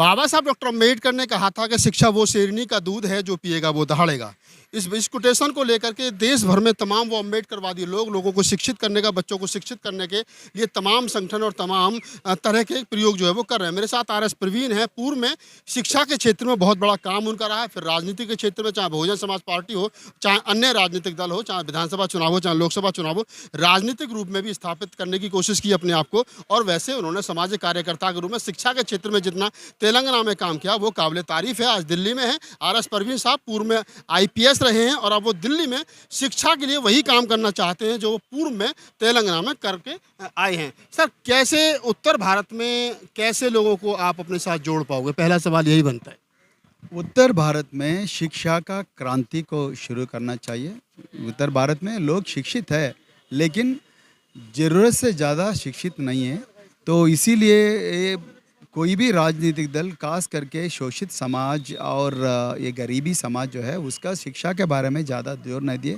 बाबा साहब डॉक्टर अम्बेडकर ने कहा था कि शिक्षा वो शेरनी का दूध है जो पिएगा वो दहाड़ेगा। इस कोटेशन को लेकर के देश भर में तमाम वो अम्बेडकरवादी लोगों को शिक्षित करने का, बच्चों को शिक्षित करने के लिए तमाम संगठन और तमाम तरह के प्रयोग जो है वो कर रहे हैं। मेरे साथ आर एस प्रवीण है। पूर्व में शिक्षा के क्षेत्र में बहुत बड़ा काम उनका रहा है, फिर राजनीति के क्षेत्र में, चाहे बहुजन समाज पार्टी हो, चाहे अन्य राजनीतिक दल हो, चाहे विधानसभा चुनाव हो, चाहे लोकसभा चुनाव हो, राजनीतिक रूप में भी स्थापित करने की कोशिश की अपने आप को। और वैसे उन्होंने सामाजिक कार्यकर्ता के रूप में शिक्षा के क्षेत्र में जितना तेलंगाना में काम किया वो काबिल तारीफ है। आज दिल्ली में है आर एस प्रवीण साहब, पूर्व में IPS रहे हैं और अब वो दिल्ली में शिक्षा के लिए वही काम करना चाहते हैं जो वो पूर्व में तेलंगाना में करके आए हैं। सर, कैसे उत्तर भारत में कैसे लोगों को आप अपने साथ जोड़ पाओगे? पहला सवाल यही बनता है। उत्तर भारत में शिक्षा का क्रांति को शुरू करना चाहिए। उत्तर भारत में लोग शिक्षित है लेकिन ज़रूरत से ज़्यादा शिक्षित नहीं है। तो इसीलिए ये कोई भी राजनीतिक दल खास करके शोषित समाज और ये गरीबी समाज जो है उसका शिक्षा के बारे में ज़्यादा जोर नहीं दिए।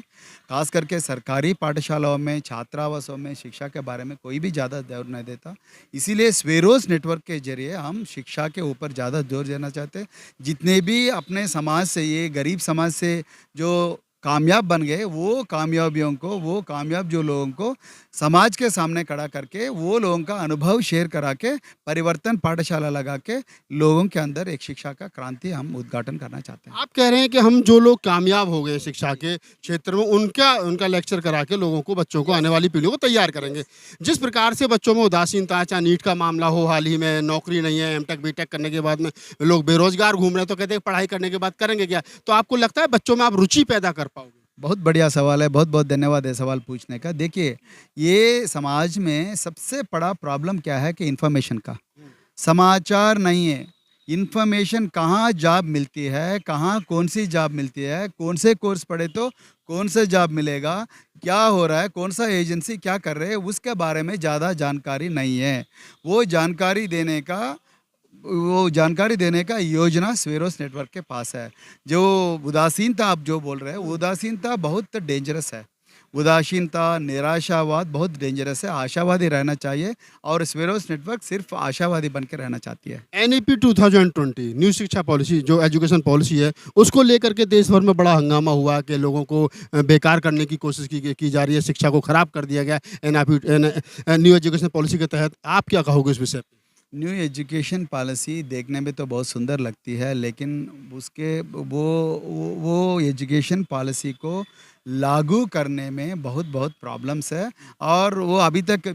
खास करके सरकारी पाठशालाओं में, छात्रावासों में शिक्षा के बारे में कोई भी ज़्यादा जोर नहीं देता। इसीलिए स्वेरोस नेटवर्क के जरिए हम शिक्षा के ऊपर ज़्यादा जोर देना चाहते हैं। जितने भी अपने समाज से, ये गरीब समाज से जो कामयाब बन गए, वो कामयाबियों को, वो कामयाब जो लोगों को समाज के सामने खड़ा करके वो लोगों का अनुभव शेयर करा के परिवर्तन पाठशाला लगा के लोगों के अंदर एक शिक्षा का क्रांति हम उद्घाटन करना चाहते हैं। आप कह रहे हैं कि हम जो लोग कामयाब हो गए शिक्षा के क्षेत्र में उनका लेक्चर करा के लोगों को, बच्चों को, आने वाली पीढ़ियों को तैयार करेंगे। जिस प्रकार से बच्चों में उदासीनता है, चाहे नीट का मामला हो, हाल ही में नौकरी नहीं है, M.Tech B.Tech करने के बाद में लोग बेरोजगार घूम रहे हैं, तो कहते हैं पढ़ाई करने के बाद करेंगे क्या? तो आपको लगता है बच्चों में आप रुचि पैदा कर पाओगे? बहुत बढ़िया सवाल है, बहुत बहुत धन्यवाद है सवाल पूछने का। देखिए, ये समाज में सबसे बड़ा प्रॉब्लम क्या है कि इन्फॉर्मेशन का, समाचार नहीं है। इन्फॉर्मेशन कहाँ जॉब मिलती है, कहाँ कौन सी जॉब मिलती है, कौन से कोर्स पढ़े तो कौन से जॉब मिलेगा, क्या हो रहा है, कौन सा एजेंसी क्या कर रहे हैं, उसके बारे में ज़्यादा जानकारी नहीं है। वो जानकारी देने का योजना स्वेरोस नेटवर्क के पास है। जो उदासीनता आप जो बोल रहे हैं, उदासीनता बहुत डेंजरस है। उदासीनता, निराशावाद बहुत डेंजरस है। आशावादी रहना चाहिए और स्वेरोस नेटवर्क सिर्फ आशावादी बन के रहना चाहती है। NEP 2020 न्यू शिक्षा पॉलिसी, जो एजुकेशन पॉलिसी है, उसको लेकर के देश भर में बड़ा हंगामा हुआ कि लोगों को बेकार करने की कोशिश की जा रही है, शिक्षा को खराब कर दिया गया न्यू एजुकेशन पॉलिसी के तहत। आप क्या कहोगे इस विषय पर? न्यू एजुकेशन पॉलिसी देखने में तो बहुत सुंदर लगती है लेकिन उसके वो एजुकेशन पॉलिसी को लागू करने में बहुत बहुत प्रॉब्लम्स है। और वो अभी तक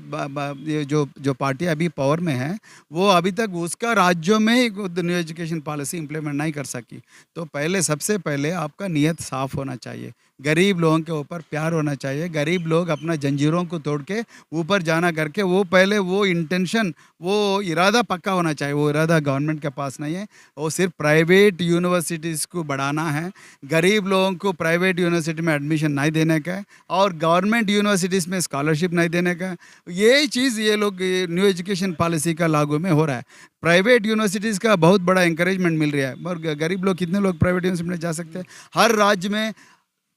ये जो पार्टी अभी पावर में है वो अभी तक उसका राज्यों में न्यू एजुकेशन पॉलिसी इम्प्लीमेंट नहीं कर सकी। तो सबसे पहले आपका नीयत साफ होना चाहिए, गरीब लोगों के ऊपर प्यार होना चाहिए। गरीब लोग अपना जंजीरों को तोड़ के ऊपर जाना करके वो पहले वो इंटेंशन, वो इरादा पक्का होना चाहिए। वो इरादा गवर्नमेंट के पास नहीं है। वो सिर्फ प्राइवेट यूनिवर्सिटीज़ को बढ़ाना है, गरीब लोगों को प्राइवेट यूनिवर्सिटी में एडमिशन नहीं देने का है और गवर्नमेंट यूनिवर्सिटीज़ में स्कॉलरशिप नहीं देने का है। ये चीज़ ये लोग न्यू एजुकेशन पॉलिसी का लागू में हो रहा है। प्राइवेट यूनिवर्सिटीज़ का बहुत बड़ा इंकरेजमेंट मिल रहा है और गरीब लोग, कितने लोग प्राइवेट यूनिवर्सिटी में जा सकते हैं? हर राज्य में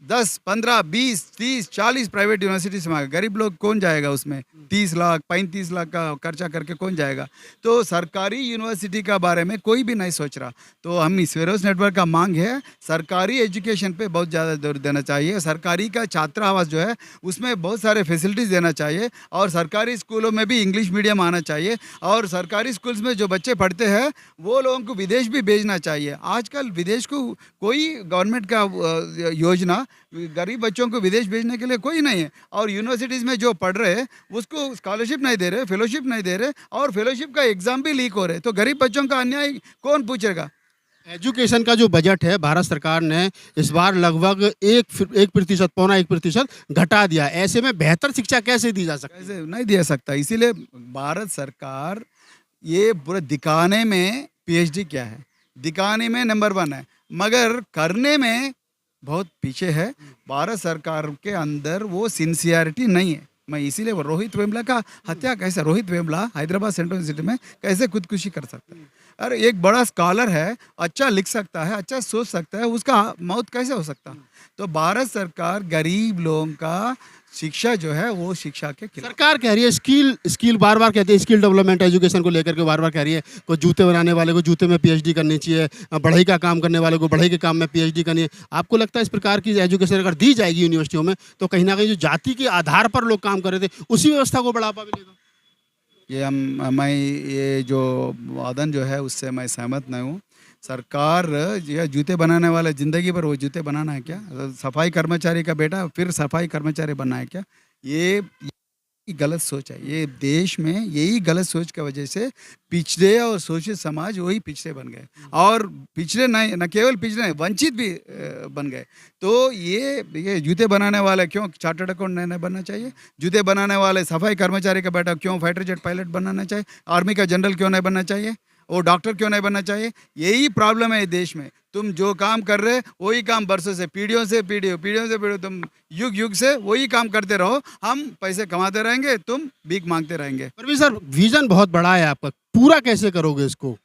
10, 15, 20, 30, 40 प्राइवेट यूनिवर्सिटीज में। गरीब लोग कौन जाएगा उसमें? 30 लाख 35 लाख का खर्चा करके कौन जाएगा? तो सरकारी यूनिवर्सिटी का बारे में कोई भी नहीं सोच रहा। तो हम स्वेरोस नेटवर्क का मांग है सरकारी एजुकेशन पे बहुत ज़्यादा जोर देना चाहिए। सरकारी का छात्रावास जो है उसमें बहुत सारे फैसिलिटीज़ देना चाहिए और सरकारी स्कूलों में भी इंग्लिश मीडियम आना चाहिए और सरकारी स्कूल्स में जो बच्चे पढ़ते हैं वो लोगों को विदेश भी भेजना चाहिए। आजकल विदेश को कोई गवर्नमेंट का योजना गरीब बच्चों को विदेश भेजने के लिए कोई नहीं है और यूनिवर्सिटीज़ में जो पढ़ रहे हैं उसको स्कॉलरशिप नहीं दे रहे, फेलोशिप नहीं दे रहे और फेलोशिप का एग्ज़ाम भी लीक हो रहे। तो गरीब बच्चों का अन्याय कौन पूछेगा? एजुकेशन का जो बजट है भारत सरकार ने इस बार लगभग 1%, 1.25% घटा दिया। ऐसे में बेहतर शिक्षा कैसे दी जा सकती है? कैसे नहीं दे सकता। इसीलिए भारत सरकार ये पूरा दिखाने में PhD क्या है, दिखाने में नंबर 1 है मगर करने में बहुत पीछे है। भारत सरकार के अंदर वो सिंसियरिटी नहीं है। मैं इसीलिए रोहित वेमुला का हत्या कैसे, रोहित वेमुला हैदराबाद सेंट्रल यूनिवर्सिटी में कैसे खुदकुशी कर सकता है? अरे एक बड़ा स्कॉलर है, अच्छा लिख सकता है, अच्छा सोच सकता है, उसका मौत कैसे हो सकता? तो भारत सरकार गरीब लोगों का शिक्षा जो है वो शिक्षा के खिलाफ। सरकार कह रही है स्किल स्किल बार बार कहती है स्किल डेवलपमेंट एजुकेशन को लेकर के बार बार कह रही है कोई जूते बनाने वाले को जूते में पीएचडी करनी चाहिए, बढ़ई का काम करने वाले को बढ़ई के काम में पीएचडी करनी है। आपको लगता है इस प्रकार की एजुकेशन अगर दी जाएगी यूनिवर्सिटियों में तो कहीं ना कहीं जो जाति के आधार पर लोग काम कर रहे थे उसी व्यवस्था को बढ़ावा मिलेगा? मैं ये जो वादन जो है उससे मैं सहमत नहीं हूँ। सरकार ये जूते बनाने वाले ज़िंदगी भर वो जूते बनाना है क्या? सफाई कर्मचारी का बेटा फिर सफाई कर्मचारी बनना है क्या? ये गलत सोच है। ये देश में यही गलत सोच की वजह से पिछड़े और शोषित समाज वही पिछड़े बन गए, और पिछड़े नहीं, न केवल पिछड़े नहीं, वंचित भी बन गए। तो ये जूते बनाने वाले क्यों चार्टर्ड अकाउंट नहीं बनना चाहिए? जूते बनाने वाले सफाई कर्मचारी का बेटा क्यों फाइटर जेट पायलट बनना चाहिए? आर्मी का जनरल क्यों नहीं बनना चाहिए? वो डॉक्टर क्यों नहीं बनना चाहिए? यही प्रॉब्लम है देश में। तुम जो काम कर रहे वही काम बरसों से पीढ़ियों से पीढ़ियों तुम युग युग से वही काम करते रहो। हम पैसे कमाते रहेंगे, तुम भीख मांगते रहेंगे। परवीन सर, विजन बहुत बड़ा है आपका, पूरा कैसे करोगे इसको?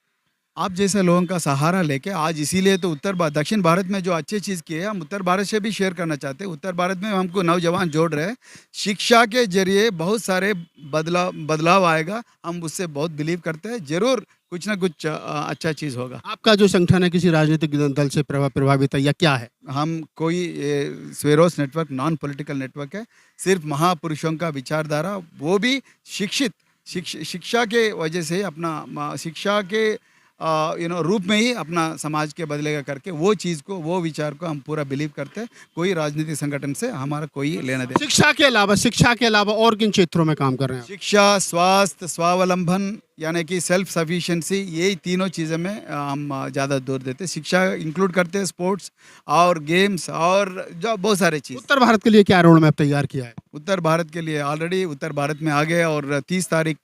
आप जैसे लोगों का सहारा लेके आज, इसीलिए तो दक्षिण भारत में जो अच्छी चीज़ की है हम उत्तर भारत से भी शेयर करना चाहते हैं। उत्तर भारत में हमको नौजवान जोड़ रहे हैं। शिक्षा के जरिए बहुत सारे बदलाव आएगा, हम उससे बहुत बिलीव करते हैं। जरूर कुछ ना कुछ अच्छा चीज़ होगा। आपका जो संगठन है किसी राजनीतिक दल से प्रभावित है या क्या है? हम कोई स्वेरोस नेटवर्क नॉन पॉलिटिकल नेटवर्क है। सिर्फ महापुरुषों का विचारधारा, वो भी शिक्षा के वजह से अपना शिक्षा के रूप में ही अपना समाज के बदलेगा करके वो चीज़ को, वो विचार को हम पूरा बिलीव करते हैं। कोई राजनीतिक संगठन से हमारा कोई लेना देना। शिक्षा के अलावा और किन क्षेत्रों में काम कर रहे हैं आप? शिक्षा, स्वास्थ्य, स्वावलंबन यानी कि सेल्फ सफिशिएंसी, यही तीनों चीज़ों में हम ज़्यादा जोर देते हैं। शिक्षा इंक्लूड करते हैं स्पोर्ट्स और गेम्स और जो बहुत सारे चीज़। उत्तर भारत के लिए क्या रोड मैप तैयार किया है? उत्तर भारत के लिए ऑलरेडी उत्तर भारत में आ गए, और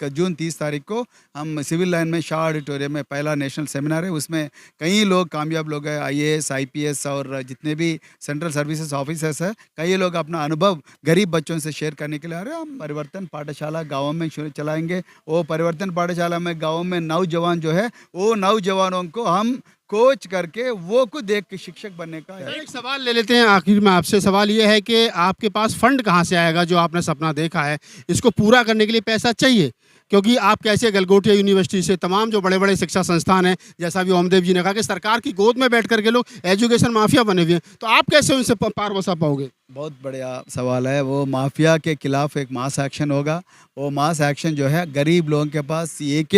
जून 30 तारीख को हम सिविल लाइन में शाह ऑडिटोरियम में पहला नेशनल सेमिनार है। उसमें कई लोग कामयाब लोग हैं, IAS, IPS और जितने भी सेंट्रल सर्विसेज ऑफिसर्स हैं, कई लोग अपना अनुभव गरीब बच्चों से शेयर करने के लिए आ रहे हैं। हम परिवर्तन पाठशाला गाँव में चलाएंगे। वो परिवर्तन पाठशाला में गाँव में नौजवान जो है, वो नौजवानों को हम कोच करके वो को देख के शिक्षक बनने का है। एक सवाल ले लेते हैं आखिर में आपसे। सवाल ये है कि आपके पास फंड कहाँ से आएगा? जो आपने सपना देखा है इसको पूरा करने के लिए पैसा चाहिए, क्योंकि आप कैसे गलगोटिया यूनिवर्सिटी से तमाम जो बड़े बड़े शिक्षा संस्थान हैं, जैसा भी ओमदेव जी ने कहा कि सरकार की गोद में बैठ करके लोग एजुकेशन माफिया बने हुए हैं, तो आप कैसे उनसे पार बसा पाओगे? बहुत बढ़िया सवाल है। वो माफिया के खिलाफ एक मास एक्शन होगा। वो मास एक्शन जो है, गरीब लोगों के पास एक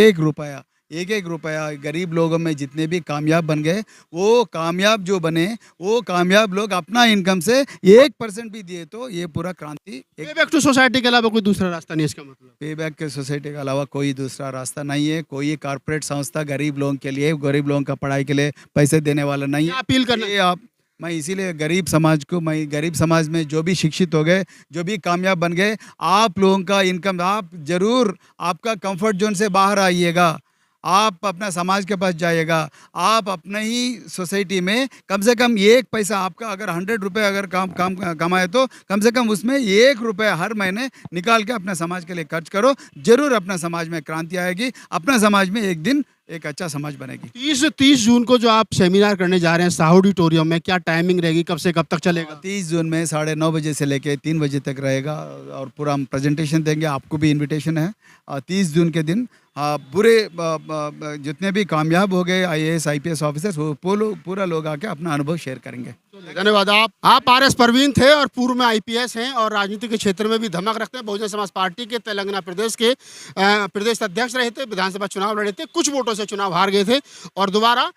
एक रुपया गरीब लोगों में जितने भी कामयाब बन गए, वो कामयाब जो बने, वो कामयाब लोग अपना इनकम से 1% भी दिए तो ये पूरा क्रांति। पे बैक टू सोसाइटी के अलावा कोई दूसरा रास्ता नहीं, इसका मतलब पे बैक के सोसाइटी के अलावा कोई दूसरा रास्ता नहीं है। कोई कारपोरेट संस्था गरीब लोगों के लिए, गरीब लोगों का पढ़ाई के लिए पैसे देने वाला नहीं है। अपील करना मैं इसीलिए गरीब समाज में जो भी शिक्षित हो गए, जो भी कामयाब बन गए, आप लोगों का इनकम, आप जरूर आपका कंफर्ट जोन से बाहर आइएगा। आप अपना समाज के पास जाइएगा। आप अपने ही सोसाइटी में कम से कम 1 पैसा, आपका अगर 100 रुपये अगर काम कमाए तो कम से कम उसमें 1 रुपया हर महीने निकाल के अपने समाज के लिए खर्च करो। जरूर अपना समाज में क्रांति आएगी। अपना समाज में एक दिन एक अच्छा समाज बनेगी। 30 जून को जो आप सेमिनार करने जा रहे हैं शाह ऑडिटोरियम में, क्या टाइमिंग रहेगी? कब से कब तक चलेगा? 30 जून में 9:30 बजे से लेके 3 बजे तक रहेगा, और पूरा हम प्रेजेंटेशन देंगे। आपको भी इनविटेशन है। 30 जून के दिन पूरे जितने भी कामयाब हो गए IAS IPS ऑफिसर्स, वो पूरा लोग आके अपना अनुभव शेयर करेंगे। धन्यवाद। आप RS परवीन थे और पूर्व में IPS हैं और राजनीति के क्षेत्र में भी धमक रखते हैं। बहुजन समाज पार्टी के तेलंगाना प्रदेश के प्रदेश अध्यक्ष रहे थे, विधानसभा चुनाव लड़े थे, कुछ वोटों से चुनाव हार गए थे और दोबारा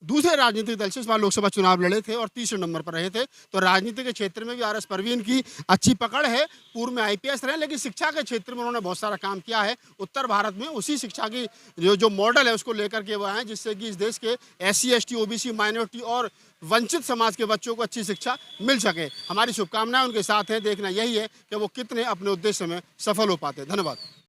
दूसरे राजनीतिक दल से इस बार लोकसभा चुनाव लड़े थे और तीसरे नंबर पर रहे थे। तो राजनीति के क्षेत्र में भी RS परवीन की अच्छी पकड़ है। पूर्व में IPS रहे, लेकिन शिक्षा के क्षेत्र में उन्होंने बहुत सारा काम किया है। उत्तर भारत में उसी शिक्षा की जो मॉडल है उसको लेकर के वो आए, जिससे कि इस देश के SC ST OBC माइनॉरिटी और वंचित समाज के बच्चों को अच्छी शिक्षा मिल सके। हमारी शुभकामनाएं उनके साथ हैं। देखना यही है कि वो कितने अपने उद्देश्य में सफल हो पाते हैं। धन्यवाद।